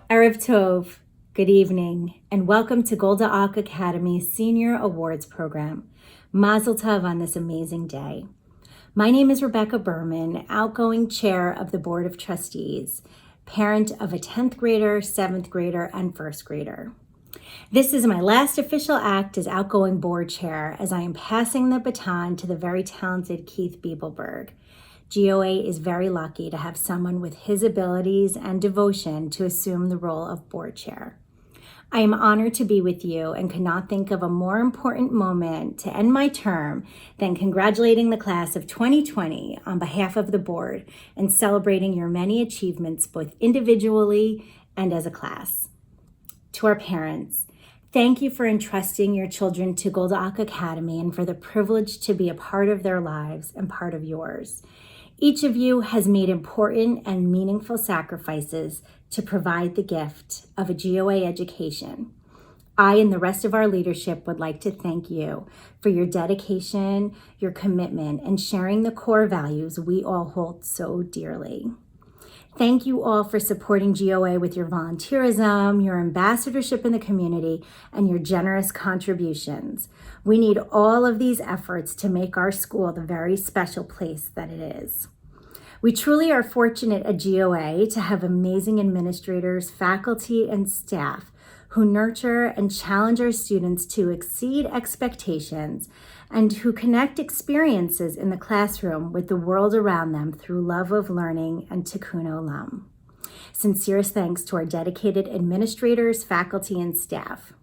Erev Tov, good evening, and welcome to Golda Academy's Senior Awards Program. Mazel Tov on this amazing day. My name is Rebecca Berman, outgoing chair of the Board of Trustees, parent of a 10th grader, 7th grader, and 1st grader. This is my last official act as outgoing board chair, as I am passing the baton to the very talented Keith Biebelberg. GOA is very lucky to have someone with his abilities and devotion to assume the role of board chair. I am honored to be with you and could not think of a more important moment to end my term than congratulating the class of 2020 on behalf of the board and celebrating your many achievements both individually and as a class. To our parents, thank you for entrusting your children to Golda Academy and for the privilege to be a part of their lives and part of yours. Each of you has made important and meaningful sacrifices to provide the gift of a GOA education. I and the rest of our leadership would like to thank you for your dedication, your commitment, and sharing the core values we all hold so dearly. Thank you all for supporting GOA with your volunteerism, your ambassadorship in the community, and your generous contributions. We need all of these efforts to make our school the very special place that it is. We truly are fortunate at GOA to have amazing administrators, faculty, and staff who nurture and challenge our students to exceed expectations and who connect experiences in the classroom with the world around them through love of learning and tikkun olam. Sincerest thanks to our dedicated administrators, faculty, and staff.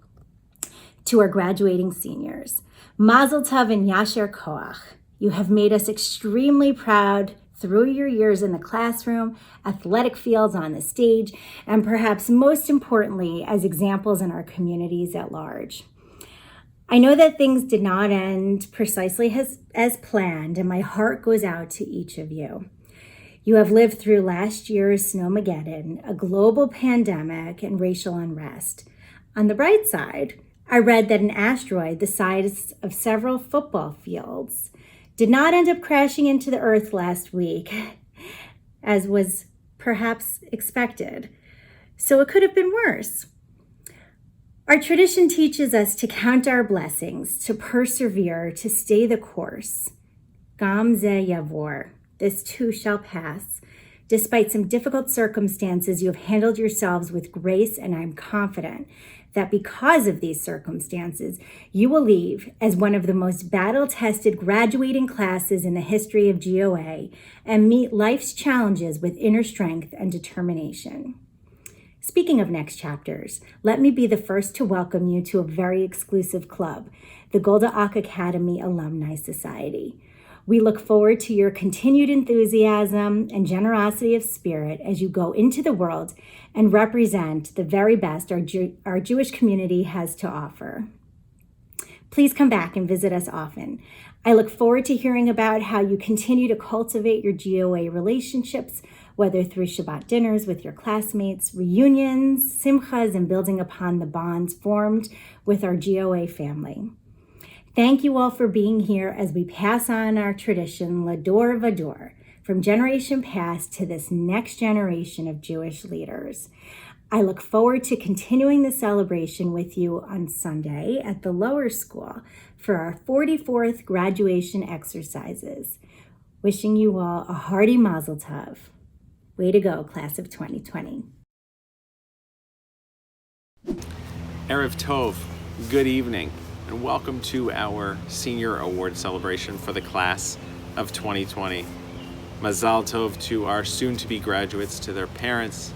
To our graduating seniors, Mazel Tov and Yasher Koach. You have made us extremely proud through your years in the classroom, athletic fields, on the stage, and perhaps most importantly, as examples in our communities at large. I know that things did not end precisely as planned, and my heart goes out to each of you. You have lived through last year's Snowmageddon, a global pandemic, and racial unrest. On the bright side, I read that an asteroid the size of several football fields did not end up crashing into the earth last week, as was perhaps expected. So it could have been worse. Our tradition teaches us to count our blessings, to persevere, to stay the course. Gam ze yavor, this too shall pass. Despite some difficult circumstances, you have handled yourselves with grace, and I'm confident that because of these circumstances, you will leave as one of the most battle-tested graduating classes in the history of GOA and meet life's challenges with inner strength and determination. Speaking of next chapters, let me be the first to welcome you to a very exclusive club, the Golda Academy Alumni Society. We look forward to your continued enthusiasm and generosity of spirit as you go into the world and represent the very best our Jewish community has to offer. Please come back and visit us often. I look forward to hearing about how you continue to cultivate your GOA relationships, whether through Shabbat dinners with your classmates, reunions, simchas, and building upon the bonds formed with our GOA family. Thank you all for being here as we pass on our tradition, Lador Vador, from generation past to this next generation of Jewish leaders. I look forward to continuing the celebration with you on Sunday at the lower school for our 44th graduation exercises. Wishing you all a hearty Mazel Tov. Way to go, class of 2020. Erev Tov, good evening, and welcome to our Senior Award celebration for the class of 2020. Mazal Tov to our soon-to-be graduates, to their parents,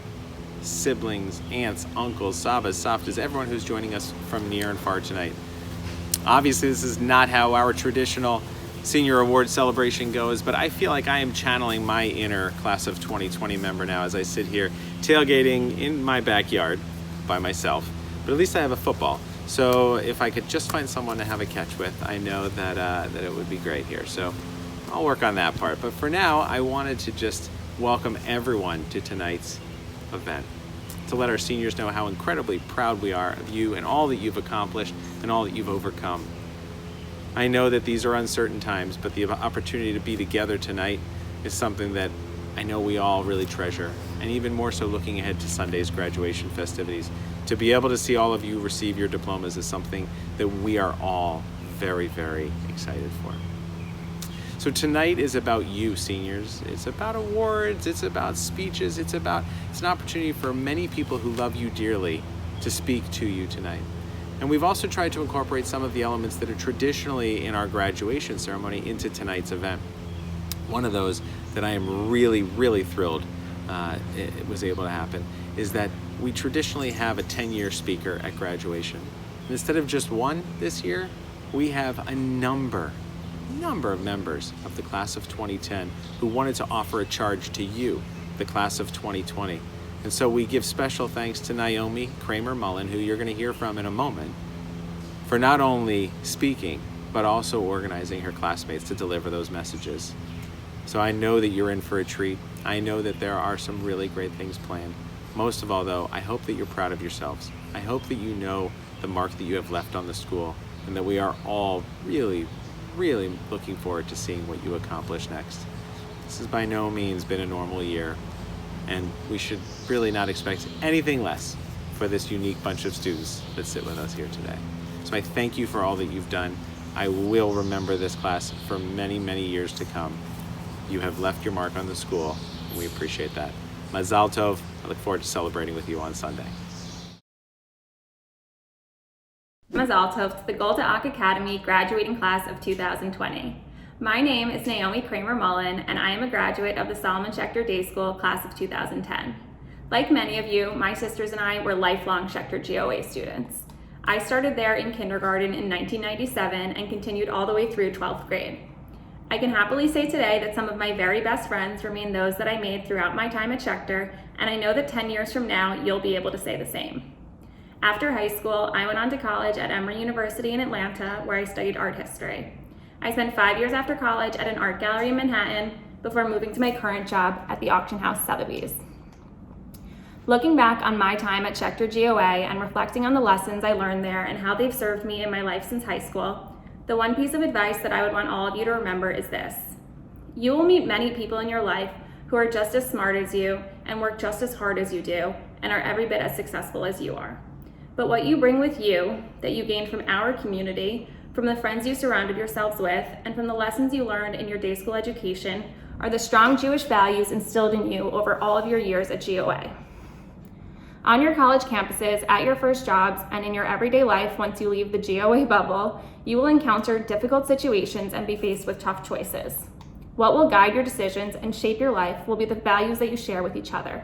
siblings, aunts, uncles, sabas, savtas, everyone who's joining us from near and far tonight. Obviously, this is not how our traditional senior award celebration goes, but I feel like I am channeling my inner class of 2020 member now as I sit here tailgating in my backyard by myself. But at least I have a football. So if I could just find someone to have a catch with, I know that it would be great here. So I'll work on that part. But for now, I wanted to just welcome everyone to tonight's event, to let our seniors know how incredibly proud we are of you and all that you've accomplished and all that you've overcome. I know that these are uncertain times, but the opportunity to be together tonight is something that I know we all really treasure, and even more so looking ahead to Sunday's graduation festivities. To be able to see all of you receive your diplomas is something that we are all very, very excited for. So tonight is about you, seniors. It's about awards, it's about speeches, it's an opportunity for many people who love you dearly to speak to you tonight. And we've also tried to incorporate some of the elements that are traditionally in our graduation ceremony into tonight's event. One of those that I am really, really thrilled it was able to happen is that we traditionally have a 10-year speaker at graduation. And instead of just one this year, we have a number of members of the class of 2010 who wanted to offer a charge to you, the class of 2020. And so we give special thanks to Naomi Kramer-Mullen, who you're going to hear from in a moment, for not only speaking, but also organizing her classmates to deliver those messages. So I know that you're in for a treat. I know that there are some really great things planned. Most of all, though, I hope that you're proud of yourselves. I hope that you know the mark that you have left on the school, and that we are all really, really looking forward to seeing what you accomplish next. This has by no means been a normal year, and we should really not expect anything less for this unique bunch of students that sit with us here today. So I thank you for all that you've done. I will remember this class for many, many years to come. You have left your mark on the school, and we appreciate that. Mazal Tov. I look forward to celebrating with you on Sunday. Mazal Tov to the Golda Ak Academy graduating class of 2020. My name is Naomi Kramer-Mullen, and I am a graduate of the Solomon Schechter Day School class of 2010. Like many of you, my sisters and I were lifelong Schechter GOA students. I started there in kindergarten in 1997 and continued all the way through 12th grade. I can happily say today that some of my very best friends remain those that I made throughout my time at Schechter, and I know that 10 years from now, you'll be able to say the same. After high school, I went on to college at Emory University in Atlanta, where I studied art history. I spent 5 years after college at an art gallery in Manhattan before moving to my current job at the auction house Sotheby's. Looking back on my time at Schechter GOA and reflecting on the lessons I learned there and how they've served me in my life since high school, the one piece of advice that I would want all of you to remember is this. You will meet many people in your life who are just as smart as you and work just as hard as you do and are every bit as successful as you are. But what you bring with you, that you gained from our community, from the friends you surrounded yourselves with, and from the lessons you learned in your day school education, are the strong Jewish values instilled in you over all of your years at GOA. On your college campuses, at your first jobs, and in your everyday life once you leave the GOA bubble, you will encounter difficult situations and be faced with tough choices. What will guide your decisions and shape your life will be the values that you share with each other.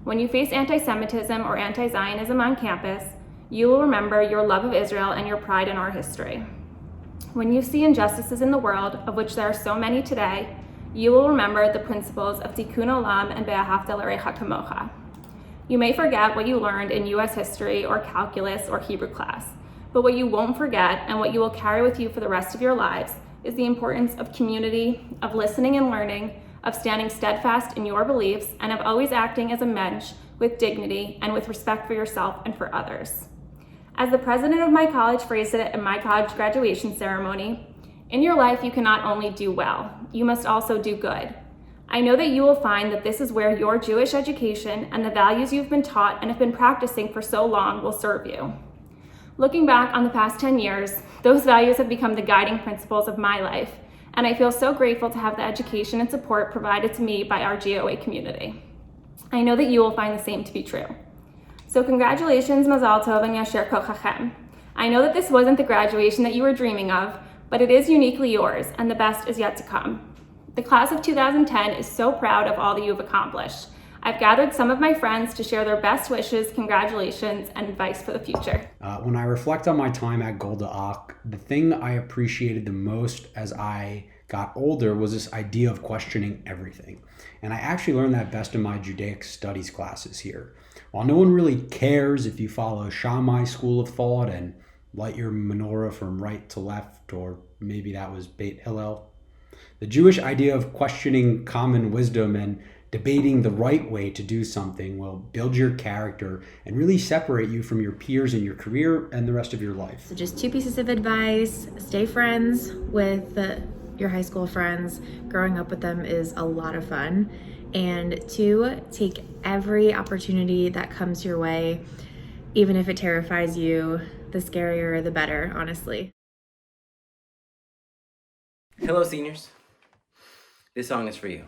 When you face anti-Semitism or anti-Zionism on campus, you will remember your love of Israel and your pride in our history. When you see injustices in the world, of which there are so many today, you will remember the principles of Tikkun Olam and Be'ahavta l'recha kamocha. You may forget what you learned in US history or calculus or Hebrew class, but what you won't forget and what you will carry with you for the rest of your lives is the importance of community, of listening and learning, of standing steadfast in your beliefs, and of always acting as a mensch with dignity and with respect for yourself and for others. As the president of my college phrased it at my college graduation ceremony, in your life you cannot only do well, you must also do good. I know that you will find that this is where your Jewish education and the values you've been taught and have been practicing for so long will serve you. Looking back on the past 10 years, those values have become the guiding principles of my life, and I feel so grateful to have the education and support provided to me by our GOA community. I know that you will find the same to be true. So congratulations, Mazal Tov and Yasher Kochachem. I know that this wasn't the graduation that you were dreaming of, but it is uniquely yours, and the best is yet to come. The class of 2010 is so proud of all that you've accomplished. I've gathered some of my friends to share their best wishes, congratulations, and advice for the future. When I reflect on my time at Golda Ak, the thing I appreciated the most as I got older was this idea of questioning everything. And I actually learned that best in my Judaic studies classes here. While no one really cares if you follow Shammai school of thought and light your menorah from right to left, or maybe that was Beit Hillel, the Jewish idea of questioning common wisdom and debating the right way to do something will build your character and really separate you from your peers in your career and the rest of your life. So just 2 pieces of advice: stay friends with your high school friends. Growing up with them is a lot of fun. And 2, take every opportunity that comes your way, even if it terrifies you. The scarier, the better, honestly. Hello, seniors. This song is for you.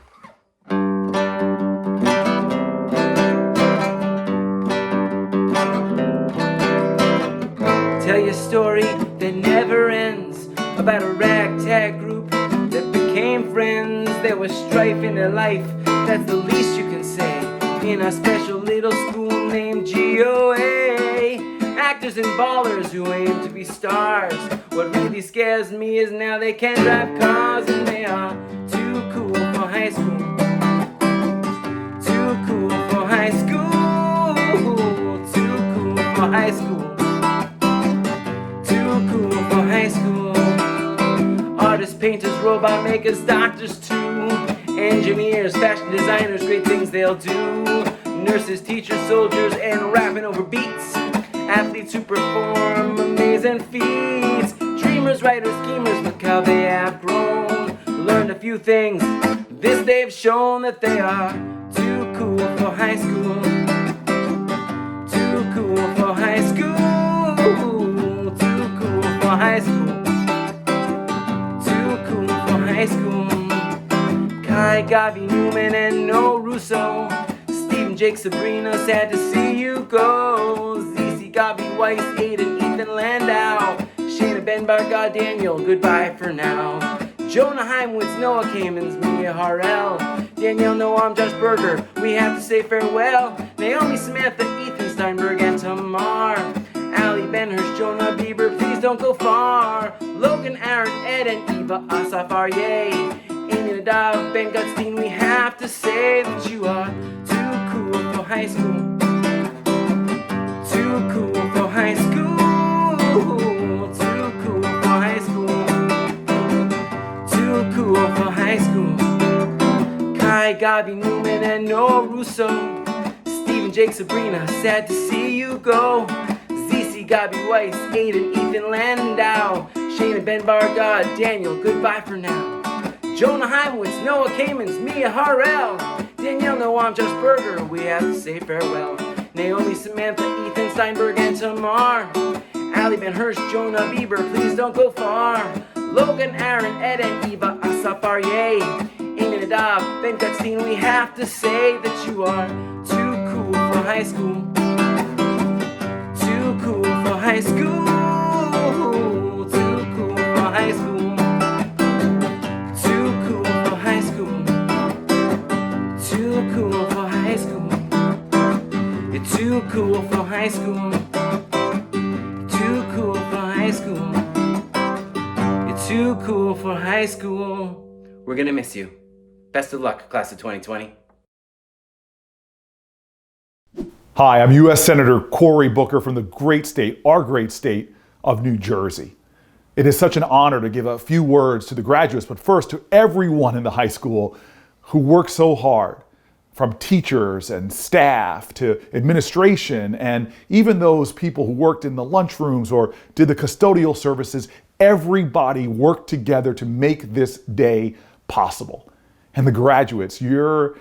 Tell you a story that never ends about a ragtag group that became friends. There was strife in their life, that's the least you can say. In a special little school named GOA, actors and ballers who aim to be stars. What really scares me is now they can't drive cars, and they are too cool for high school. Too cool for high school. Too cool for high school. Too cool for high school. Artists, painters, robot makers, doctors too. Engineers, fashion designers, great things they'll do. Nurses, teachers, soldiers, and rapping over beats. Athletes who perform amazing feats. Dreamers, writers, schemers, look how they have grown. Learned a few things, this they've shown that they are too cool for high school. Too cool for high school. Too cool for high school. Too cool for high school. Kai, Gavi, Newman, and no Russo. Stephen, Jake, Sabrina, sad to see you go. ZC, Gabi, Weiss, Aiden, Ethan, Landau. Shayna, Ben, Barga, Daniel, goodbye for now. Jonah, Heimwitz, Noah, Kamens, Mia, Harrell. Danielle, Noam, Josh Berger, we have to say farewell. Naomi, Samantha, Ethan, Steinberg, and Tamar. Ali, Ben-Hurst, Jonah, Bieber, please don't go far. Logan, Aaron, Ed, and Eva, Asaf, Aryeh. Amy, Nadav, Ben Gutstein, we have to say that you are too cool for high school. Too cool for high school. Too cool for high school. Too cool for high school. Kai, Gabi, Newman, and Noah Russo. Stephen, Jake, Sabrina, sad to see you go. ZC, Gabi, Weiss, Aiden, Ethan, Landau. Shayna, Ben, Barga, Daniel, goodbye for now. Jonah Heimwitz, Noah Kamens, Mia Harrell. Danielle, Noam, Josh Berger, we have to say farewell. Naomi, Samantha, Ethan, Steinberg, and Tamar. Ali, Ben-Hurst, Jonah, Bieber, please don't go far. Logan, Aaron, Ed, and Eva, Asaf, Aryeh. Amy, Nadav, Ben Gutstein, we have to say that you are too cool for high school. Too cool for high school. Too cool for high school. Too cool for high school. Too cool for high school. You're too cool for high school. Too cool for high school. You're too cool for high school. We're gonna miss you. Best of luck, class of 2020. Hi, I'm U.S. Senator Cory Booker from the great state, our great state of New Jersey. It is such an honor to give a few words to the graduates, but first to everyone in the high school who worked so hard, from teachers and staff to administration, and even those people who worked in the lunchrooms or did the custodial services. Everybody worked together to make this day possible. And the graduates, your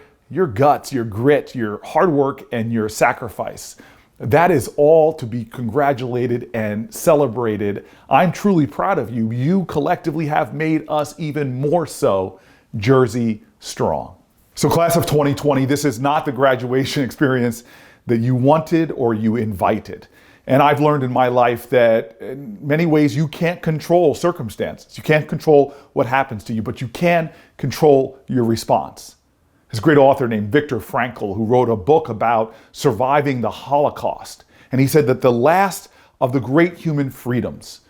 guts, your grit, your hard work, and your sacrifice, that is all to be congratulated and celebrated. I'm truly proud of you. You collectively have made us even more so Jersey strong. So class of 2020, this is not the graduation experience that you wanted or you invited. And I've learned in my life that in many ways you can't control circumstances. You can't control what happens to you, but you can control your response. There's a great author named Viktor Frankl who wrote a book about surviving the Holocaust. And he said that the last of the great human freedoms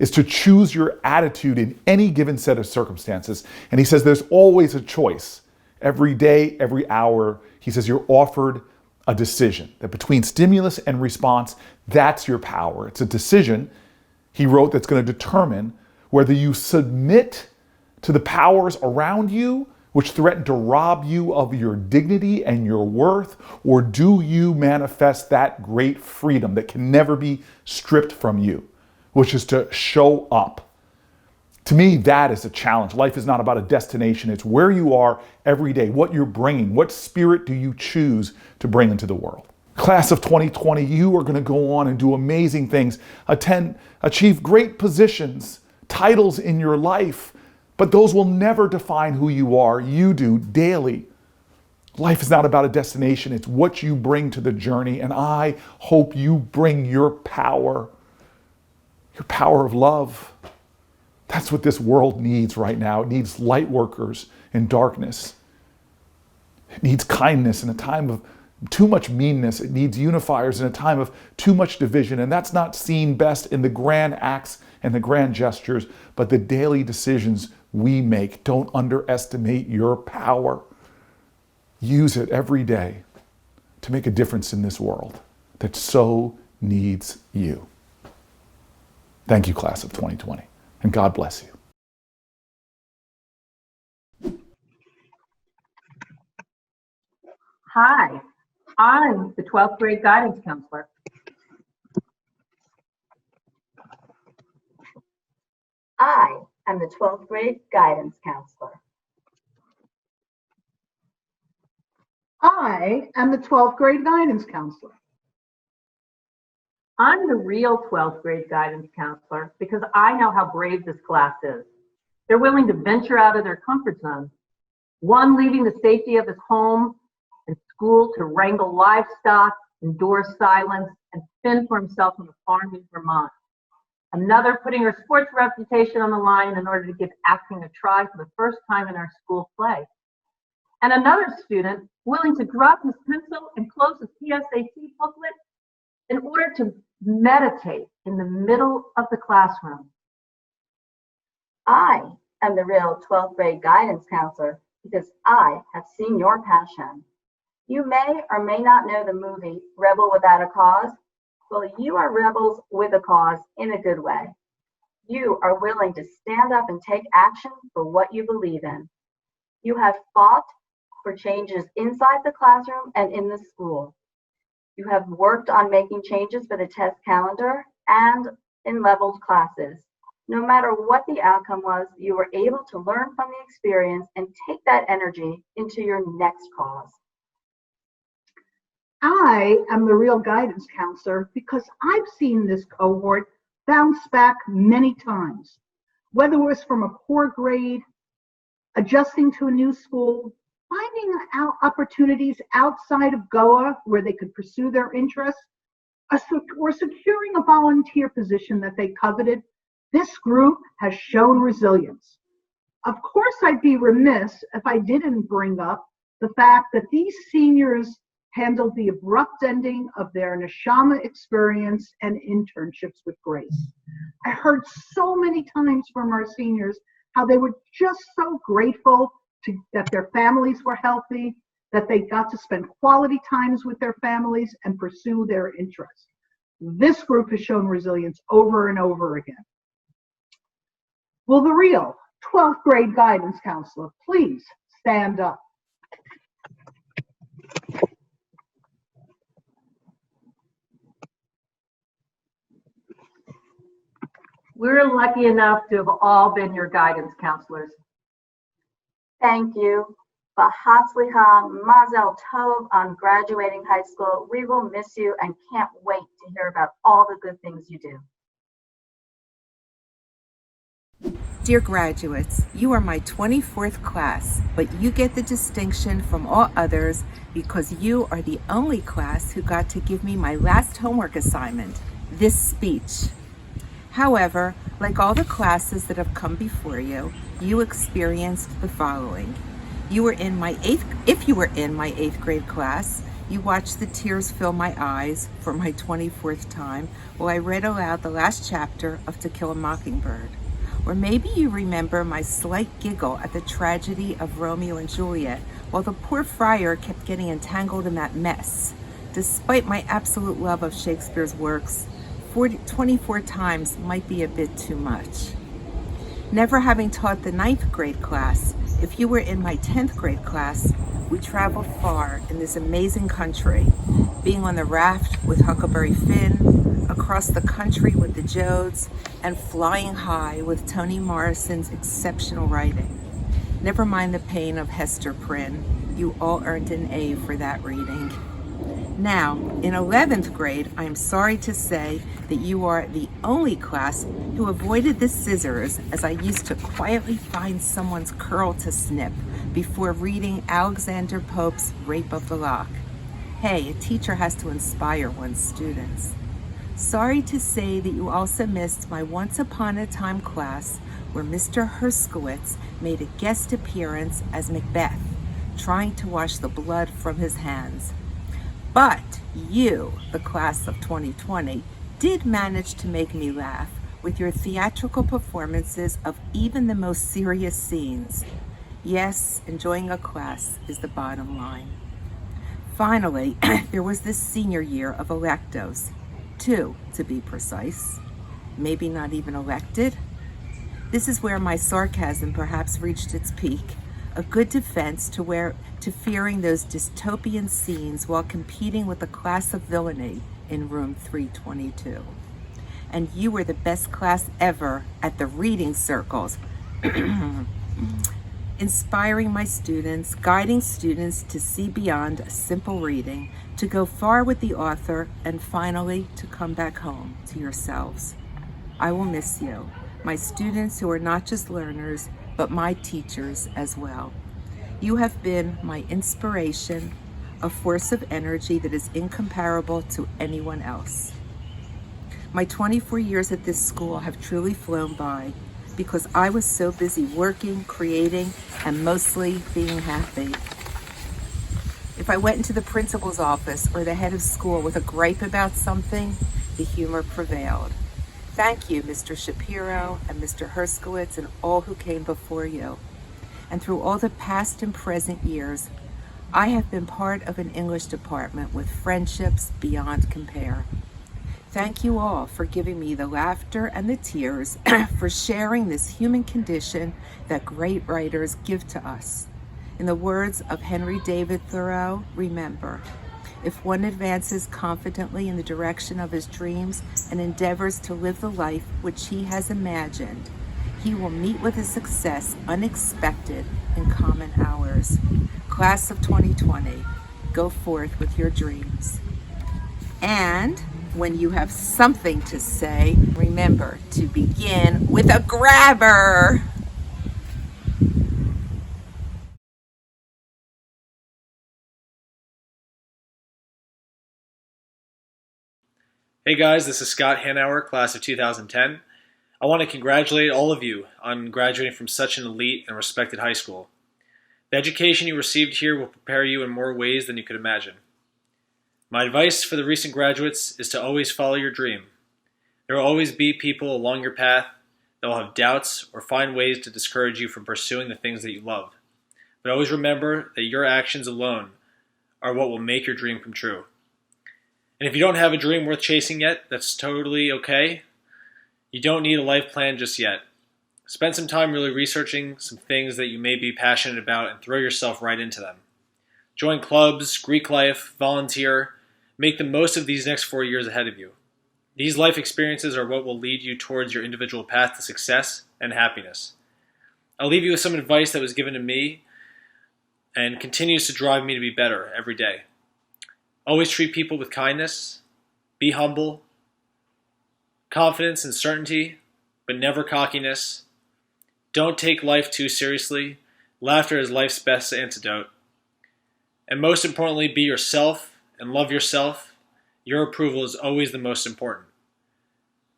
is to choose your attitude in any given set of circumstances. And he says there's always a choice. Every day, every hour, he says you're offered a decision. That between stimulus and response, that's your power. It's a decision, he wrote, that's going to determine whether you submit to the powers around you which threaten to rob you of your dignity and your worth, or do you manifest that great freedom that can never be stripped from you, which is to show up. To me, that is a challenge. Life is not about a destination. It's where you are every day, what you're bringing, what spirit do you choose to bring into the world. Class of 2020, you are going to go on and do amazing things, achieve great positions, titles in your life, but those will never define who you are. You do daily. Life is not about a destination. It's what you bring to the journey. And I hope you bring your power of love. That's what this world needs right now. It needs light workers in darkness. It needs kindness in a time of too much meanness. It needs unifiers in a time of too much division. And that's not seen best in the grand acts and the grand gestures, but the daily decisions we make. Don't underestimate your power. Use it every day to make a difference in this world that so needs you. Thank you, class of 2020, and God bless you. Hi, I'm the 12th grade guidance counselor. I am the 12th grade guidance counselor. I am the 12th grade guidance counselor. I'm the real 12th grade guidance counselor because I know how brave this class is. They're willing to venture out of their comfort zone. One leaving the safety of his home and school to wrangle livestock, endure silence, and fend for himself on a farm in Vermont. Another putting her sports reputation on the line in order to give acting a try for the first time in our school play. And another student willing to drop his pencil and close his PSAT booklet in order to meditate in the middle of the classroom. I am the real 12th grade guidance counselor because I have seen your passion. You may or may not know the movie Rebel Without a Cause. Well, you are rebels with a cause in a good way. You are willing to stand up and take action for what you believe in. You have fought for changes inside the classroom and in the school. You have worked on making changes for the test calendar and in leveled classes. No matter what the outcome was, you were able to learn from the experience and take that energy into your next cause. I am the real guidance counselor because I've seen this cohort bounce back many times, whether it was from a poor grade, adjusting to a new school, finding out opportunities outside of GOA where they could pursue their interests, or securing a volunteer position that they coveted. This group has shown resilience. Of course, I'd be remiss if I didn't bring up the fact that these seniors handled the abrupt ending of their Neshama experience and internships with grace. I heard so many times from our seniors how they were just so grateful that their families were healthy, that they got to spend quality times with their families and pursue their interests. This group has shown resilience over and over again. Will the real 12th grade guidance counselor please stand up? We're lucky enough to have all been your guidance counselors. Thank you. B'Hatzlicha, Mazel Tov on graduating high school. We will miss you and can't wait to hear about all the good things you do. Dear graduates, you are my 24th class, but you get the distinction from all others because you are the only class who got to give me my last homework assignment, this speech. However, like all the classes that have come before you, you experienced the following. If you were in my eighth grade class, You watched the tears fill my eyes for my 24th time while I read aloud the last chapter of To Kill a Mockingbird. Or maybe you remember my slight giggle at the tragedy of Romeo and Juliet while the poor friar kept getting entangled in that mess. Despite my absolute love of Shakespeare's works, 24 times might be a bit too much. Never having taught the 9th grade class, if you were in my 10th grade class, we traveled far in this amazing country, being on the raft with Huckleberry Finn, across the country with the Jodes, and flying high with Toni Morrison's exceptional writing. Never mind the pain of Hester Prynne. You all earned an A for that reading. Now, in 11th grade, I am sorry to say that you are the only class who avoided the scissors as I used to quietly find someone's curl to snip before reading Alexander Pope's Rape of the Lock. Hey, a teacher has to inspire one's students. Sorry to say that you also missed my Once Upon a Time class where Mr. Herskowitz made a guest appearance as Macbeth, trying to wash the blood from his hands. But you, the class of 2020, did manage to make me laugh with your theatrical performances of even the most serious scenes. Yes, enjoying a class is the bottom line. Finally, there was this senior year of electos. 2, to be precise. Maybe not even elected. This is where my sarcasm perhaps reached its peak. A good defense to fearing those dystopian scenes while competing with the class of villainy in room 322. And you were the best class ever at the reading circles. Inspiring my students, guiding students to see beyond a simple reading, to go far with the author, and finally to come back home to yourselves. I will miss you, my students who are not just learners, but my teachers as well. You have been my inspiration, a force of energy that is incomparable to anyone else. My 24 years at this school have truly flown by because I was so busy working, creating, and mostly being happy. If I went into the principal's office or the head of school with a gripe about something, the humor prevailed. Thank you, Mr. Shapiro and Mr. Herskowitz and all who came before you. And through all the past and present years, I have been part of an English department with friendships beyond compare. Thank you all for giving me the laughter and the tears, for sharing this human condition that great writers give to us. In the words of Henry David Thoreau, remember, if one advances confidently in the direction of his dreams and endeavors to live the life which he has imagined, he will meet with a success unexpected in common hours. Class of 2020, go forth with your dreams. And when you have something to say, remember to begin with a grabber. Hey guys, this is Scott Hanauer, class of 2010. I want to congratulate all of you on graduating from such an elite and respected high school. The education you received here will prepare you in more ways than you could imagine. My advice for the recent graduates is to always follow your dream. There will always be people along your path that will have doubts or find ways to discourage you from pursuing the things that you love. But always remember that your actions alone are what will make your dream come true. And if you don't have a dream worth chasing yet, that's totally okay. You don't need a life plan just yet. Spend some time really researching some things that you may be passionate about and throw yourself right into them. Join clubs, Greek life, volunteer. Make the most of these next 4 years ahead of you. These life experiences are what will lead you towards your individual path to success and happiness. I'll leave you with some advice that was given to me and continues to drive me to be better every day. Always treat people with kindness, be humble, confidence and certainty, but never cockiness. Don't take life too seriously. Laughter is life's best antidote. And most importantly, be yourself and love yourself. Your approval is always the most important.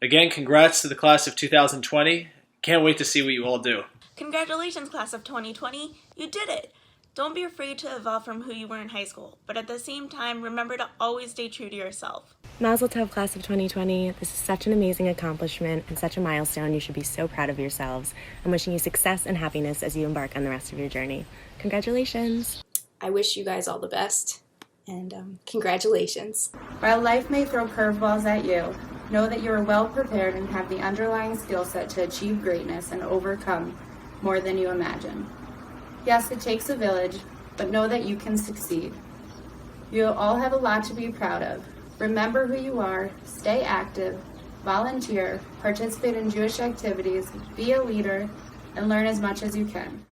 Again, congrats to the class of 2020. Can't wait to see what you all do. Congratulations, class of 2020. You did it. Don't be afraid to evolve from who you were in high school, but at the same time, remember to always stay true to yourself. Mazel tov, class of 2020. This is such an amazing accomplishment and such a milestone. You should be so proud of yourselves. I'm wishing you success and happiness as you embark on the rest of your journey. Congratulations. I wish you guys all the best, and congratulations. While life may throw curveballs at you, know that you are well prepared and have the underlying skill set to achieve greatness and overcome more than you imagine. Yes, it takes a village, but know that you can succeed. You all have a lot to be proud of. Remember who you are, stay active, volunteer, participate in Jewish activities, be a leader, and learn as much as you can.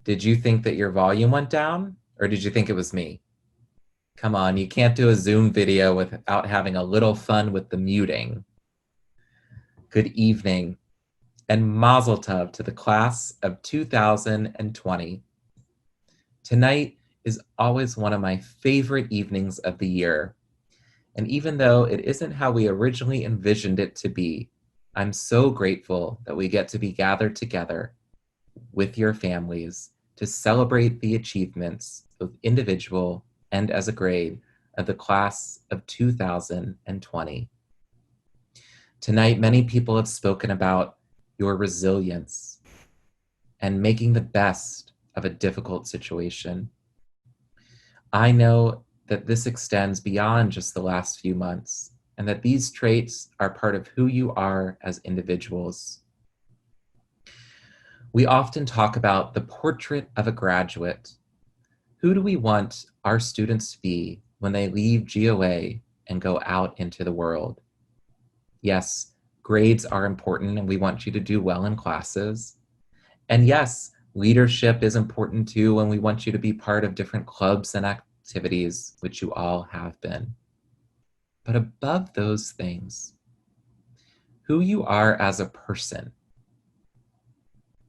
Did you think that your volume went down, or did you think it was me? Come on, you can't do a Zoom video without having a little fun with the muting. Good evening, and mazel tov to the class of 2020. Tonight is always one of my favorite evenings of the year. And even though it isn't how we originally envisioned it to be, I'm so grateful that we get to be gathered together with your families to celebrate the achievements, both individual and as a grade, of the class of 2020. Tonight, many people have spoken about your resilience and making the best of a difficult situation. I know that this extends beyond just the last few months, and that these traits are part of who you are as individuals. We often talk about the portrait of a graduate. Who do we want our students to be when they leave GOA and go out into the world? Yes, grades are important and we want you to do well in classes. And yes, leadership is important too, and we want you to be part of different clubs and activities, which you all have been. But above those things, who you are as a person,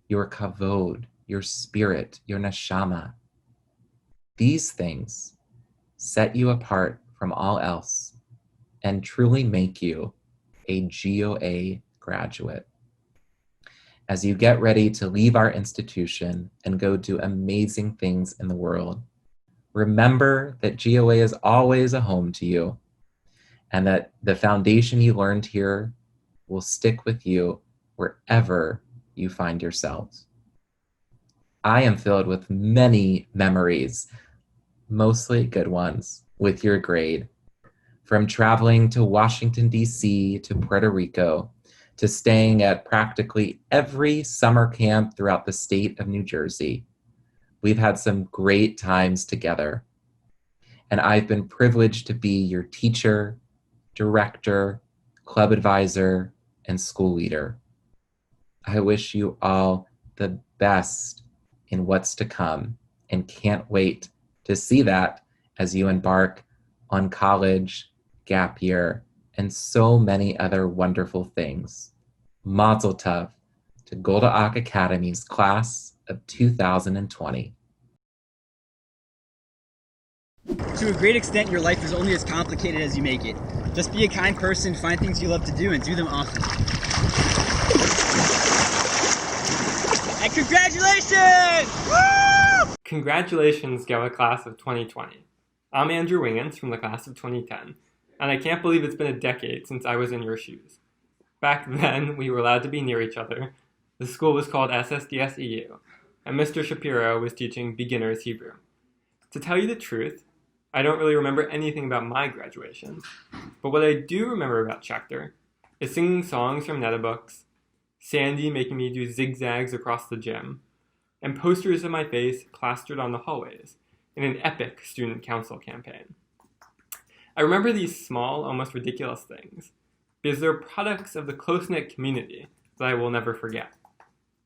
your kavod, your spirit, your neshama, these things set you apart from all else and truly make you a GOA graduate. As you get ready to leave our institution and go do amazing things in the world, remember that GOA is always a home to you, and that the foundation you learned here will stick with you wherever you find yourselves. I am filled with many memories, mostly good ones, with your grade. From traveling to Washington, D.C., to Puerto Rico, to staying at practically every summer camp throughout the state of New Jersey. We've had some great times together. And I've been privileged to be your teacher, director, club advisor, and school leader. I wish you all the best in what's to come, and can't wait to see that as you embark on college, gap year, and so many other wonderful things. Mazel tov to Golda Ak Academy's class of 2020. To a great extent, your life is only as complicated as you make it. Just be a kind person, find things you love to do, and do them often. And congratulations! Woo! Congratulations, GOA class of 2020. I'm Andrew Wingens from the class of 2010, and I can't believe it's been a decade since I was in your shoes. Back then, we were allowed to be near each other. The school was called SSDS-EU, and Mr. Shapiro was teaching beginners Hebrew. To tell you the truth, I don't really remember anything about my graduation, but what I do remember about Schechter is singing songs from Netabooks, Sandy making me do zigzags across the gym, and posters of my face plastered on the hallways in an epic student council campaign. I remember these small, almost ridiculous things because they're products of the close-knit community that I will never forget.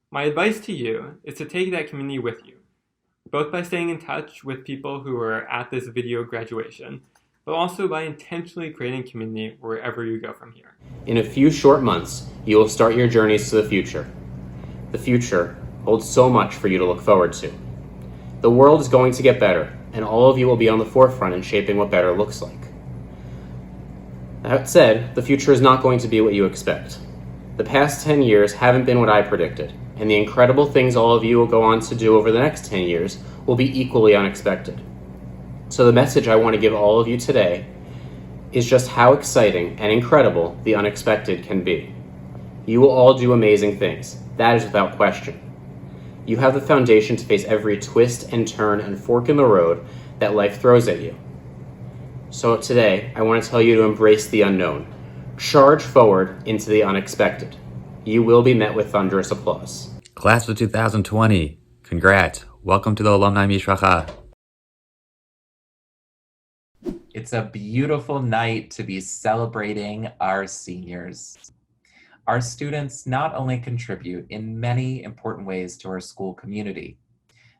My advice to you is to take that community with you, both by staying in touch with people who are at this video graduation, but also by intentionally creating community wherever you go from here. In a few short months, you will start your journeys to the future. The future holds so much for you to look forward to. The world is going to get better, and all of you will be on the forefront in shaping what better looks like. That said, the future is not going to be what you expect. The past 10 years haven't been what I predicted, and the incredible things all of you will go on to do over the next 10 years will be equally unexpected. So the message I want to give all of you today is just how exciting and incredible the unexpected can be. You will all do amazing things. That is without question. You have the foundation to face every twist and turn and fork in the road that life throws at you. So today, I want to tell you to embrace the unknown. Charge forward into the unexpected. You will be met with thunderous applause. Class of 2020, congrats. Welcome to the Alumni Mishracha. It's a beautiful night to be celebrating our seniors. Our students not only contribute in many important ways to our school community,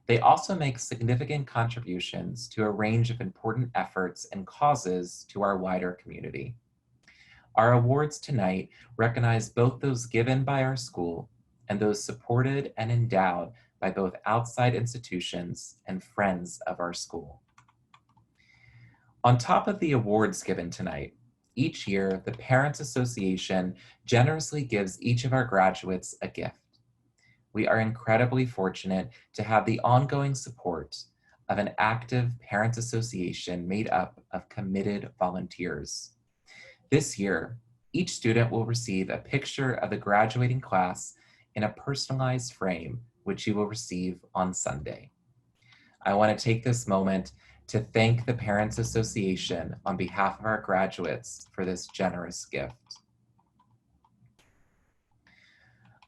they also make significant contributions to a range of important efforts and causes to our wider community. Our awards tonight recognize both those given by our school and those supported and endowed by both outside institutions and friends of our school. On top of the awards given tonight, each year the Parents Association generously gives each of our graduates a gift. We are incredibly fortunate to have the ongoing support of an active Parents Association made up of committed volunteers. This year, each student will receive a picture of the graduating class in a personalized frame, which you will receive on Sunday. I want to take this moment to thank the Parents Association on behalf of our graduates for this generous gift.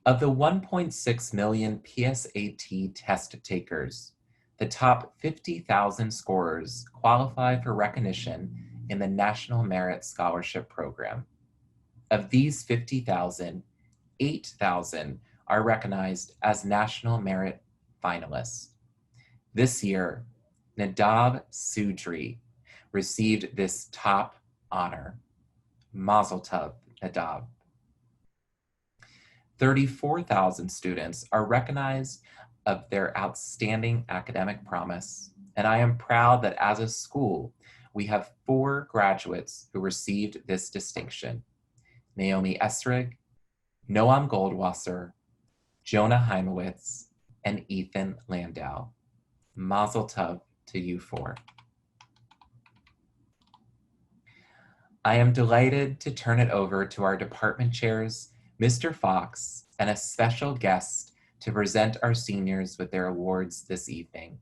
Of the 1.6 million PSAT test takers, the top 50,000 scorers qualify for recognition in the National Merit Scholarship Program. Of these 50,000, 8,000 are recognized as National Merit finalists. This year, Nadav Sudri received this top honor. Mazel tov, Nadav. 34,000 students are recognized of their outstanding academic promise, and I am proud that as a school, we have 4 graduates who received this distinction: Naomi Esrig, Noam Goldwasser, Jonah Heimowitz, and Ethan Landau. Mazel tov to you 4. I am delighted to turn it over to our department chairs, Mr. Fox, and a special guest to present our seniors with their awards this evening.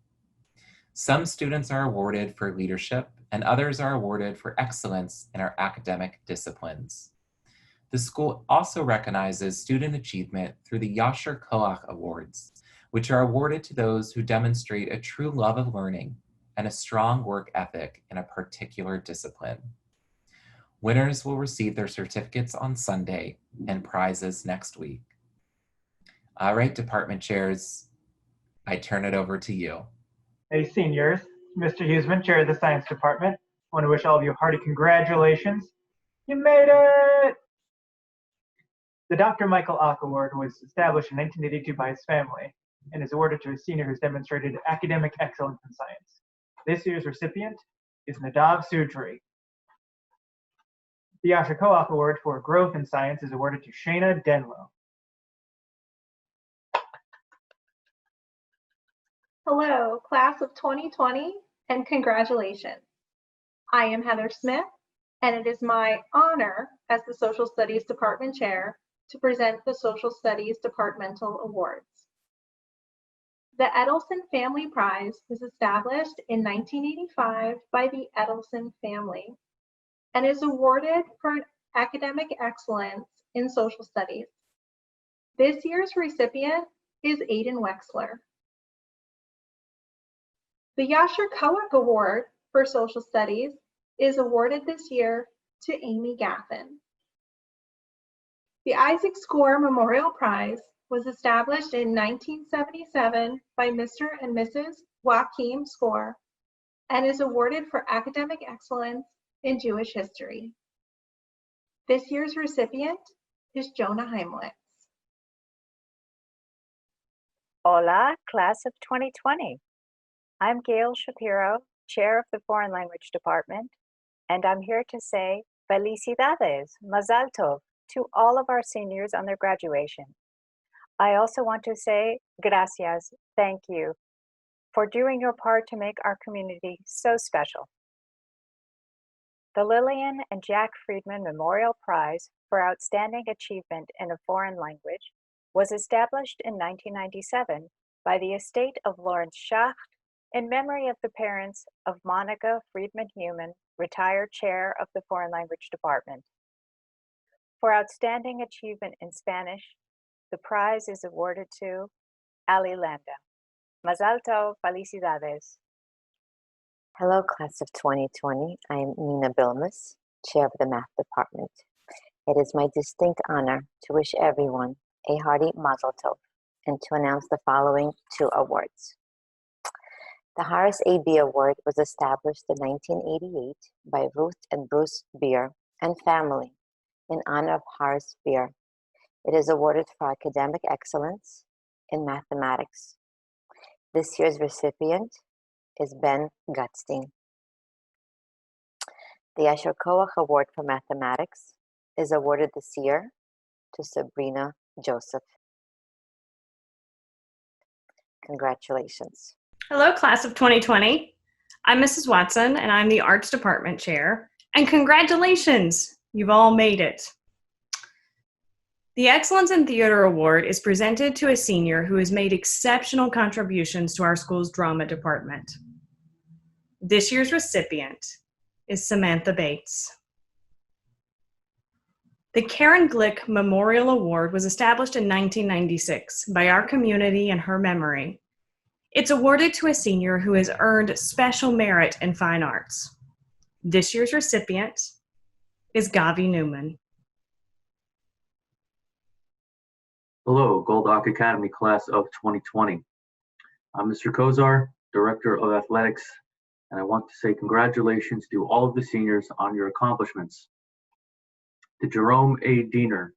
Some students are awarded for leadership and others are awarded for excellence in our academic disciplines. The school also recognizes student achievement through the Yasher Koach Awards, which are awarded to those who demonstrate a true love of learning and a strong work ethic in a particular discipline. Winners will receive their certificates on Sunday and prizes next week. All right, department chairs, I turn it over to you. Hey, seniors, Mr. Huseman, chair of the science department. I want to wish all of you hearty congratulations. You made it! The Dr. Michael Ock Award was established in 1982 by his family and is awarded to a senior who's demonstrated academic excellence in science. This year's recipient is Nadav Sudri. The Yasher Koach Award for Growth in Science is awarded to Shayna Denlow. Hello, class of 2020, and congratulations. I am Heather Smith, and it is my honor as the Social Studies Department Chair to present the Social Studies Departmental Awards. The Edelson Family Prize was established in 1985 by the Edelson family and is awarded for academic excellence in social studies. This year's recipient is Aiden Wexler. The Yasher Koach Award for Social Studies is awarded this year to Amy Gaffin. The Isaac Score Memorial Prize was established in 1977 by Mr. and Mrs. Joachim Score and is awarded for academic excellence in Jewish history. This year's recipient is Jonah Heimowitz. Hola, class of 2020. I'm Gail Shapiro, chair of the Foreign Language Department, and I'm here to say Felicidades, Mazal Tov, to all of our seniors on their graduation. I also want to say gracias, thank you, for doing your part to make our community so special. The Lillian and Jack Friedman Memorial Prize for Outstanding Achievement in a Foreign Language was established in 1997 by the estate of Lawrence Schacht in memory of the parents of Monica Friedman-Human, retired chair of the Foreign Language Department. For outstanding achievement in Spanish, the prize is awarded to Ali Landa. Mazal tov, felicidades. Hello, class of 2020. I am Nina Bilmes, chair of the math department. It is my distinct honor to wish everyone a hearty Mazel Tov and to announce the following two awards. The Horace A. Beer Award was established in 1988 by Ruth and Bruce Beer and family in honor of Horace Beer. It is awarded for academic excellence in mathematics. This year's recipient is Ben Gutstein. The Yasher Koach Award for Mathematics is awarded this year to Sabrina Joseph. Congratulations. Hello, class of 2020. I'm Mrs. Watson, and I'm the Arts Department Chair. And congratulations, you've all made it. The Excellence in Theater Award is presented to a senior who has made exceptional contributions to our school's drama department. This year's recipient is Samantha Bates. The Karen Glick Memorial Award was established in 1996 by our community in her memory. It's awarded to a senior who has earned special merit in fine arts. This year's recipient is Gavi Newman. Hello, Goldock Academy class of 2020. I'm Mr. Kozar, Director of Athletics, and I want to say congratulations to all of the seniors on your accomplishments. The Jerome A. Diener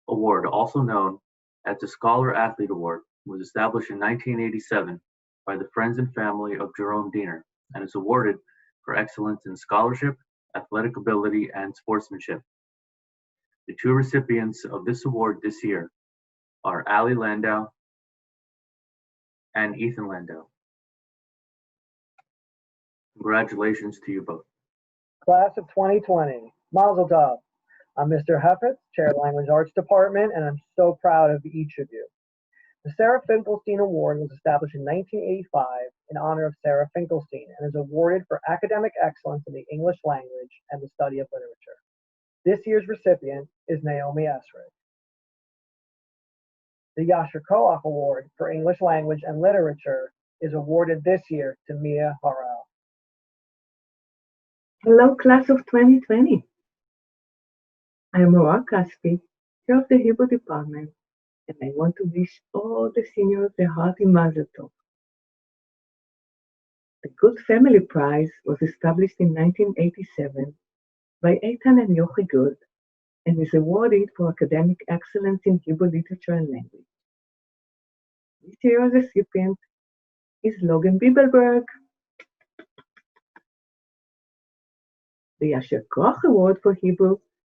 Award, also known as the Scholar Athlete Award, was established in 1987 by the friends and family of Jerome Diener and is awarded for excellence in scholarship, athletic ability, and sportsmanship. The two recipients of this award this year are Ali Landau and Ethan Landau. Congratulations to you both. Class of 2020, Mazel Tov. I'm Mr. Heffitz, Chair of the Language Arts Department, and I'm so proud of each of you. The Sarah Finkelstein Award was established in 1985 in honor of Sarah Finkelstein and is awarded for academic excellence in the English language and the study of literature. This year's recipient is Naomi Esrig. The Yasher Koach Award for English language and literature is awarded this year to Mia Harrell. Hello, class of 2020. I am Roa Caspi, chair of the Hebrew department, and I want to wish all the seniors a hearty Mazel Tov. The Good Family Prize was established in 1987 by Eitan and Yochi Good and is awarded for academic excellence in Hebrew literature and language. This year's recipient is Logan Bibelberg. The Yasher Koach Award for Hebrew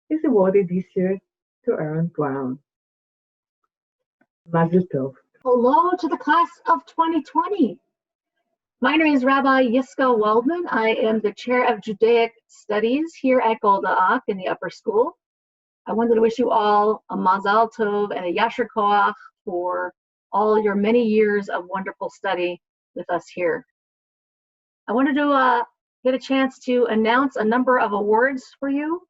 is awarded this year to Aaron Brown. Mazel Tov. Hello to the class of 2020. My name is Rabbi Yiska Waldman. I am the chair of Judaic Studies here at Golda in the upper school. I wanted to wish you all a Mazal Tov and a Yasher Koach for all your many years of wonderful study with us here. I wanted to get a chance to announce a number of awards for you.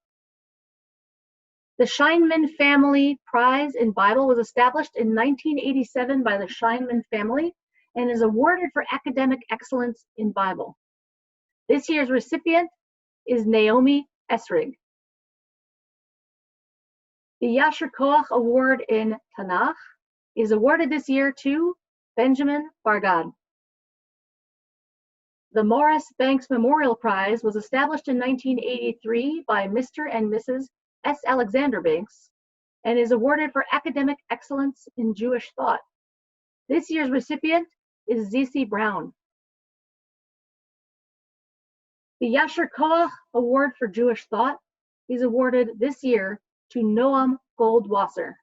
The Scheinman Family Prize in Bible was established in 1987 by the Scheinman family and is awarded for academic excellence in Bible. This year's recipient is Naomi Esrig. The Yasher Koach Award in Tanakh is awarded this year to Benjamin Bargad. The Morris Banks Memorial Prize was established in 1983 by Mr. and Mrs. S. Alexander Banks and is awarded for academic excellence in Jewish thought. This year's recipient is ZC Brown. The Yasher Koach Award for Jewish Thought is awarded this year to Noam Goldwasser.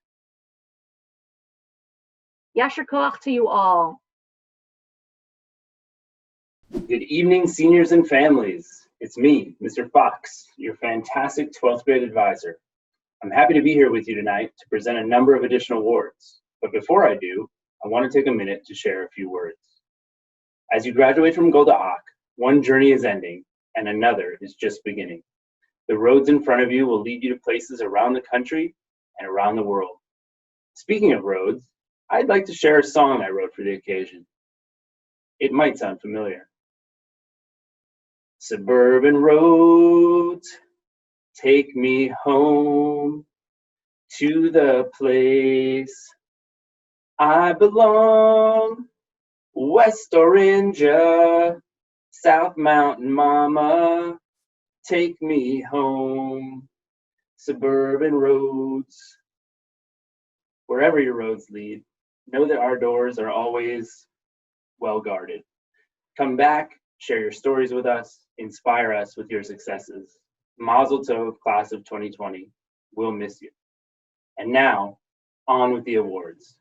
Yasher koach to you all. Good evening, seniors and families. It's me, Mr. Fox, your fantastic 12th grade advisor. I'm happy to be here with you tonight to present a number of additional awards. But before I do, I want to take a minute to share a few words. As you graduate from GOA, one journey is ending and another is just beginning. The roads in front of you will lead you to places around the country and around the world. Speaking of roads, I'd like to share a song I wrote for the occasion. It might sound familiar. Suburban roads, take me home to the place I belong. West Orinja, South Mountain Mama, take me home. Suburban roads. Wherever your roads lead, know that our doors are always well guarded. Come back, share your stories with us, inspire us with your successes. Mazel Tov, class of 2020. We'll miss you. And now, on with the awards.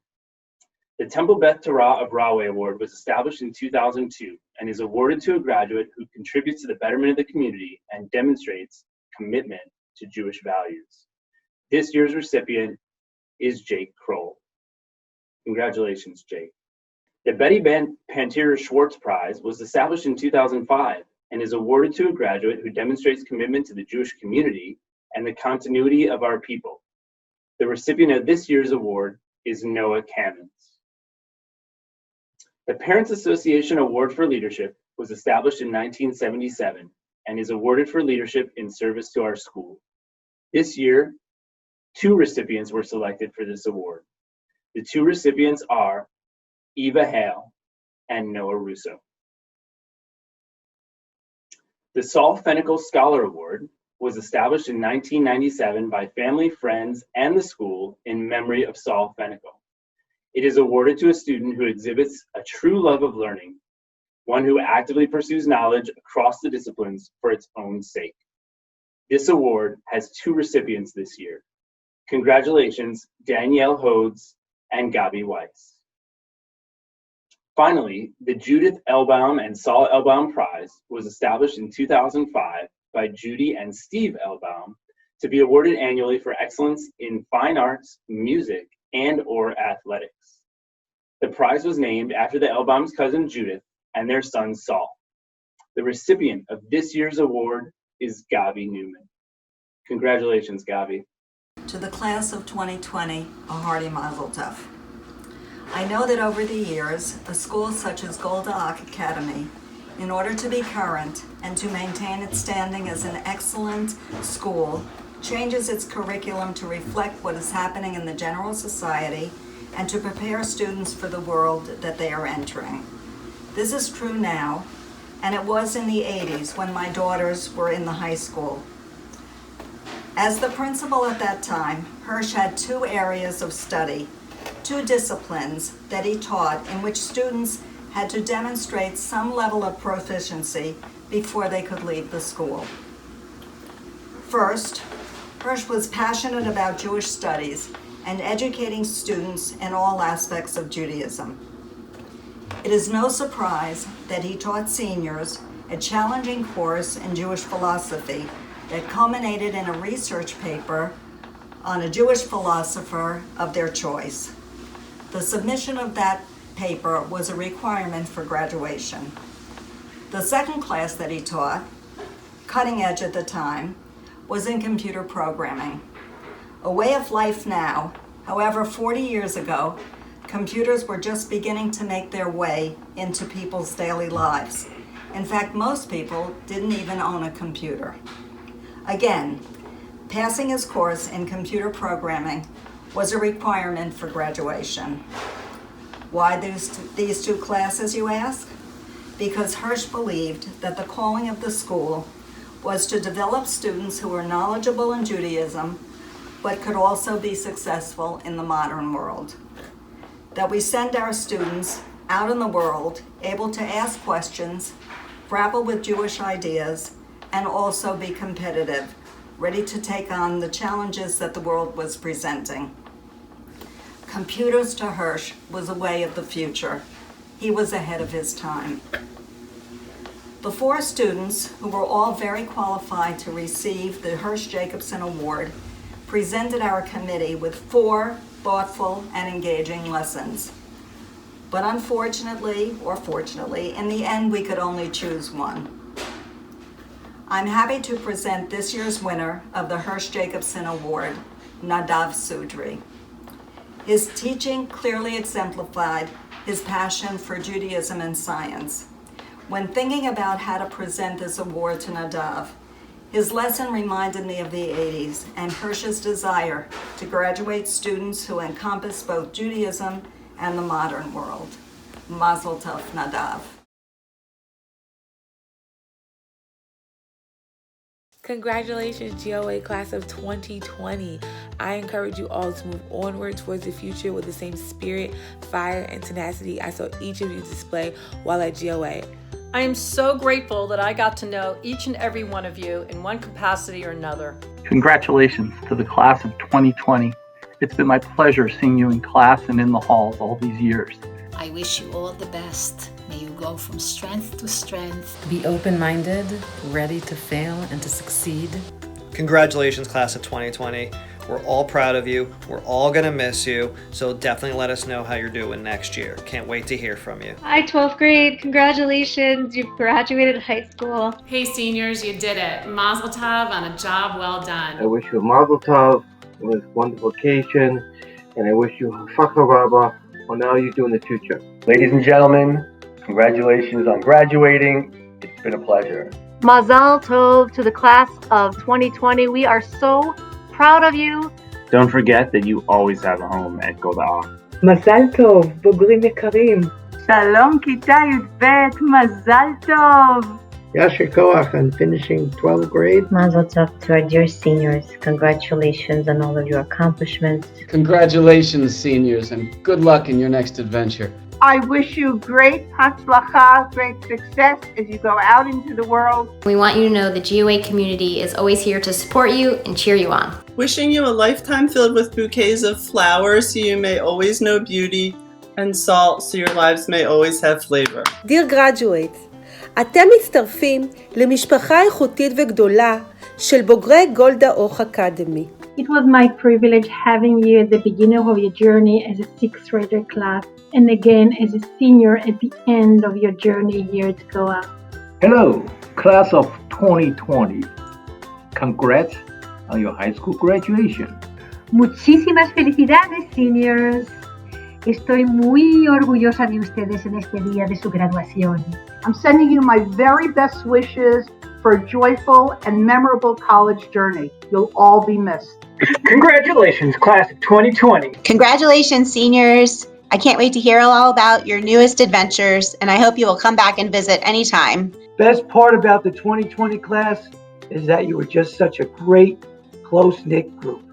The Temple Beth Torah of Rahway Award was established in 2002 and is awarded to a graduate who contributes to the betterment of the community and demonstrates commitment to Jewish values. This year's recipient is Jake Kroll. Congratulations, Jake. The Betty Pantera Schwartz Prize was established in 2005 and is awarded to a graduate who demonstrates commitment to the Jewish community and the continuity of our people. The recipient of this year's award is Noah Kamens. The Parents Association Award for Leadership was established in 1977 and is awarded for leadership in service to our school. This year, 2 recipients were selected for this award. The 2 recipients are Eva Hale and Noah Russo. The Saul Fenikel Scholar Award was established in 1997 by family, friends, and the school in memory of Saul Fenikel. It is awarded to a student who exhibits a true love of learning, one who actively pursues knowledge across the disciplines for its own sake. This award has 2 recipients this year. Congratulations, Danielle Hodes and Gabi Weiss. Finally, the Judith Elbaum and Saul Elbaum Prize was established in 2005 by Judy and Steve Elbaum to be awarded annually for excellence in fine arts, music, and/or athletics. The prize was named after the Elbaum's cousin Judith and their son Saul. The recipient of this year's award is Gabi Newman. Congratulations, Gabi. To the class of 2020, a hearty mazel tov. I know that over the years, a school such as GOA Academy, in order to be current and to maintain its standing as an excellent school, changes its curriculum to reflect what is happening in the general society and to prepare students for the world that they are entering. This is true now, and it was in the 80s when my daughters were in the high school. As the principal at that time, Hirsch had 2 areas of study, 2 disciplines that he taught in which students had to demonstrate some level of proficiency before they could leave the school. First, Hirsch was passionate about Jewish studies and educating students in all aspects of Judaism. It is no surprise that he taught seniors a challenging course in Jewish philosophy that culminated in a research paper on a Jewish philosopher of their choice. The submission of that paper was a requirement for graduation. The second class that he taught, cutting edge at the time, was in computer programming. A way of life now, however, 40 years ago, computers were just beginning to make their way into people's daily lives. In fact, most people didn't even own a computer. Again, passing his course in computer programming was a requirement for graduation. Why these 2 classes, you ask? Because Hirsch believed that the calling of the school was to develop students who were knowledgeable in Judaism, but could also be successful in the modern world. That we send our students out in the world able to ask questions, grapple with Jewish ideas, and also be competitive ready to take on the challenges that the world was presenting. Computers to Hirsch was a way of the future. He was ahead of his time. The four students, who were all very qualified to receive the Hirsch-Jacobson Award, presented our committee with 4 thoughtful and engaging lessons. But unfortunately, or fortunately, in the end we could only choose one. I'm happy to present this year's winner of the Hirsch-Jacobson Award, Nadav Sudri. His teaching clearly exemplified his passion for Judaism and science. When thinking about how to present this award to Nadav, his lesson reminded me of the 80s and Hirsch's desire to graduate students who encompass both Judaism and the modern world. Mazel tov, Nadav. Congratulations, GOA class of 2020. I encourage you all to move onward towards the future with the same spirit, fire, and tenacity I saw each of you display while at GOA. I am so grateful that I got to know each and every one of you in one capacity or another. Congratulations to the class of 2020. It's been my pleasure seeing you in class and in the halls all these years. I wish you all the best. May you go from strength to strength. Be open-minded, ready to fail and to succeed. Congratulations, class of 2020. We're all proud of you. We're all going to miss you. So definitely let us know how you're doing next year. Can't wait to hear from you. Hi, 12th grade. Congratulations. You've graduated high school. Hey, seniors, you did it. Mazel tov on a job well done. I wish you a mazel tov with wonderful vacation, and I wish you a fakha rabba on all you do in the future. Ladies and gentlemen, congratulations on graduating. It's been a pleasure. Mazal tov to the class of 2020. We are so proud of you. Don't forget that you always have a home at GOA. מזל טוב, בוגרים יקרים. שלום כיתה י"ב, מזל טוב. Yasher Koach on finishing 12th grade. Mazel tov to our dear seniors. Congratulations on all of your accomplishments. Congratulations, seniors, and good luck in your next adventure. I wish you great hatzlacha, great success as you go out into the world. We want you to know the GOA community is always here to support you and cheer you on. Wishing you a lifetime filled with bouquets of flowers so you may always know beauty, and salt so your lives may always have flavor. Dear graduates, אתם מצטרפים למשפחה איכותית וגדולה של בוגרי גולדה אוך אקדמי. It was my privilege having you at the beginning of your journey as a 6th grader class and again as a senior at the end of your journey here at GOA. Hello, class of 2020. Congrats on your high school graduation. Muchísimas felicidades, seniors. Estoy muy orgullosa de ustedes en este día de su graduación. I'm sending you my very best wishes for a joyful and memorable college journey. You'll all be missed. Congratulations, class of 2020. Congratulations, seniors. I can't wait to hear all about your newest adventures, and I hope you will come back and visit anytime. Best part about the 2020 class is that you were just such a great, close-knit group.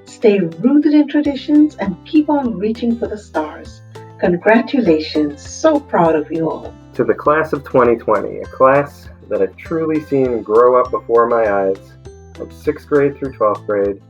Stay rooted in traditions and keep on reaching for the stars. Congratulations. So proud of you all. To the class of 2020, a class that I've truly seen grow up before my eyes, from 6th grade through 12th grade,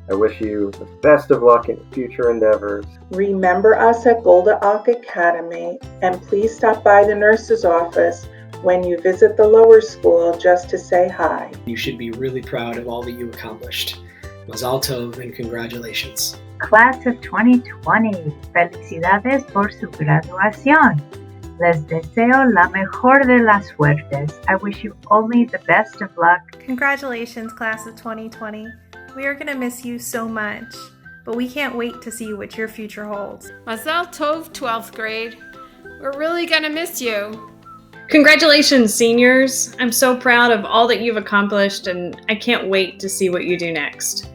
I wish you the best of luck in future endeavors. Remember us at Golda Ak Academy, and please stop by the nurse's office when you visit the lower school just to say hi. You should be really proud of all that you accomplished. Mazal tov and congratulations. Class of 2020, felicidades por su graduación. Les deseo la mejor de las suertes. I wish you only the best of luck. Congratulations, class of 2020. We are going to miss you so much, but we can't wait to see what your future holds. Mazal tov, 12th grade. We're really going to miss you. Congratulations, seniors. I'm so proud of all that you've accomplished, and I can't wait to see what you do next.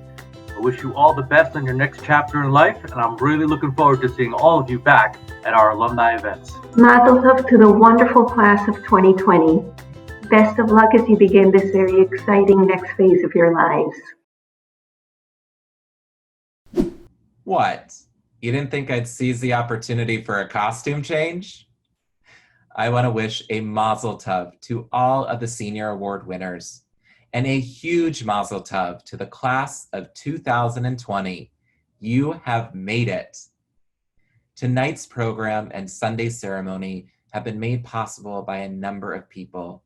I wish you all the best on your next chapter in life, and I'm really looking forward to seeing all of you back at our alumni events. Mazel tov to the wonderful class of 2020. Best of luck as you begin this very exciting next phase of your lives. What? You didn't think I'd seize the opportunity for a costume change? I want to wish a mazel tov to all of the senior award winners And a huge mazel tov to the class of 2020. You have made it. Tonight's program and Sunday ceremony have been made possible by a number of people.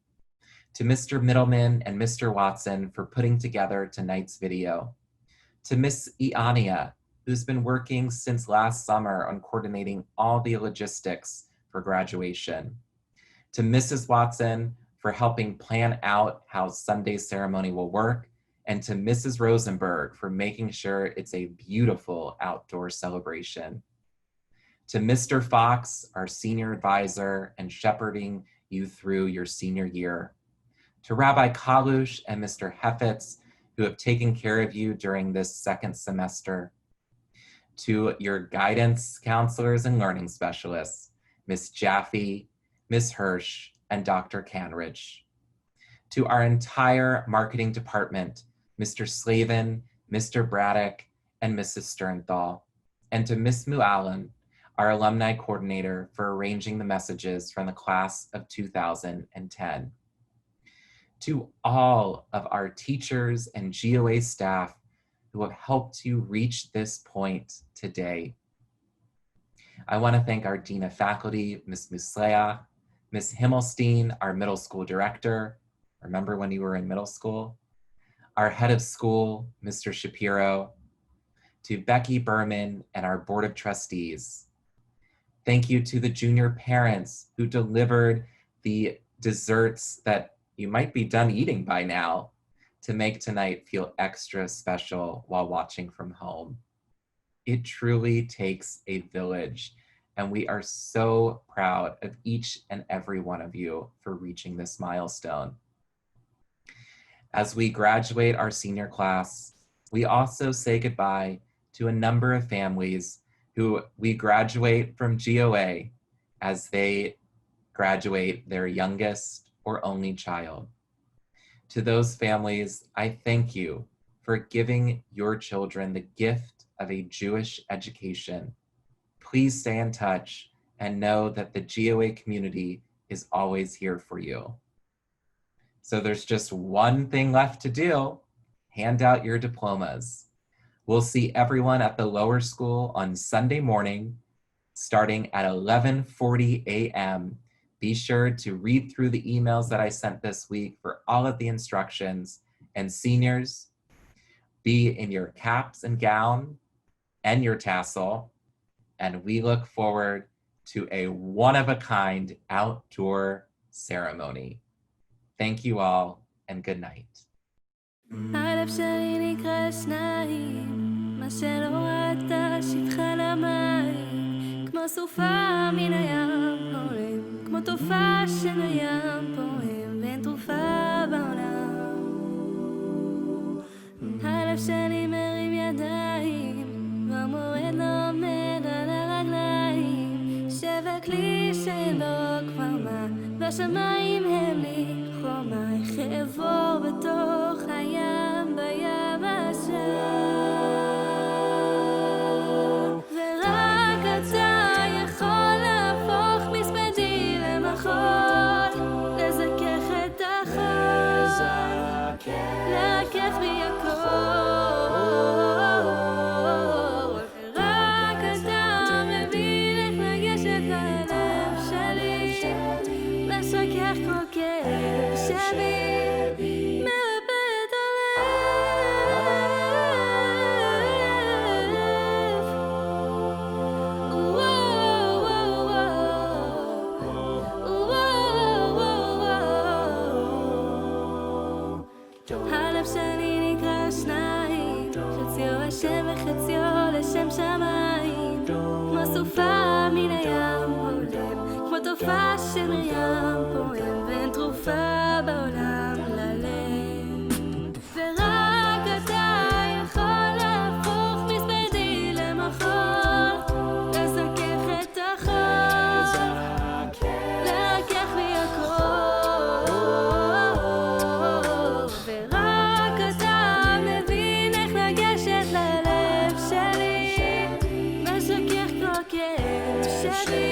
To Mr. Middleman and Mr. Watson for putting together tonight's video. To Miss Iania, who's been working since last summer on coordinating all the logistics for graduation. To Mrs. Watson for helping plan out how Sunday's ceremony will work, and to Mrs. Rosenberg for making sure it's a beautiful outdoor celebration. To Mr. Fox, our senior advisor, and shepherding you through your senior year. To Rabbi Kalush and Mr. Hefetz, who have taken care of you during this second semester. To your guidance counselors and learning specialists, Ms. Jaffe, Ms. Hirsch, and Dr. Canridge. To our entire marketing department, Mr. Slavin, Mr. Braddock, and Mrs. Sternthal. And to Ms. Muallen, our alumni coordinator, for arranging the messages from the class of 2010. To all of our teachers and GOA staff who have helped you reach this point today. I want to thank our Dean of Faculty, Ms. Muslea, Ms. Himmelstein, our middle school director. Remember when you were in middle school? Our head of school, Mr. Shapiro. To Becky Berman and our board of trustees. Thank you to the junior parents who delivered the desserts that you might be done eating by now to make tonight feel extra special while watching from home. It truly takes a village, and we are so proud of each and every one of you for reaching this milestone. As we graduate our senior class, we also say goodbye to a number of families who we graduate from GOA as they graduate their youngest or only child. To those families, I thank you for giving your children the gift of a Jewish education. Please stay in touch and know that the GOA community is always here for you. So there's just one thing left to do. Hand out your diplomas. We'll see everyone at the lower school on Sunday morning, starting at 11:40 a.m. Be sure to read through the emails that I sent this week for all of the instructions. And seniors, be in your caps and gown and your tassel. And we look forward to a one-of-a-kind outdoor ceremony. Thank you all, and good night. הלב שלי נקרא שניים, מה שלא ראית שפחה למים, כמו סופה מן הים עולם, כמו תופעה של הים פועם, ואין תרופה בעולם. הלב שלי מרים ידיים, והמורד לא עומד על הרגליים, שבק לי שלא כבר מה, והשמיים הם לי חומה, חבור בתוך הים ביבשה, ורק אתה יכול להפוך מספדי למחול, לזכך את החול, לרכך בי הכל, ורק אתה מבין איך לגשת ללב שלי, לשכך כל כאב שבי, מרפא את הלב. הלב שלי נקרא שניים, חציו השם וחציו לשם שמיים, כמו סופה מן הים עולם, כמו תופעה של מרים פועם, ואין תרופה בעולם ללב, ורק אתה יכול להפוך מספדי למחול, לזכך את החול, לרכך בי הכל, ורק אתה מבין איך לגשת ללב שלי, משכך כל כאב שבי.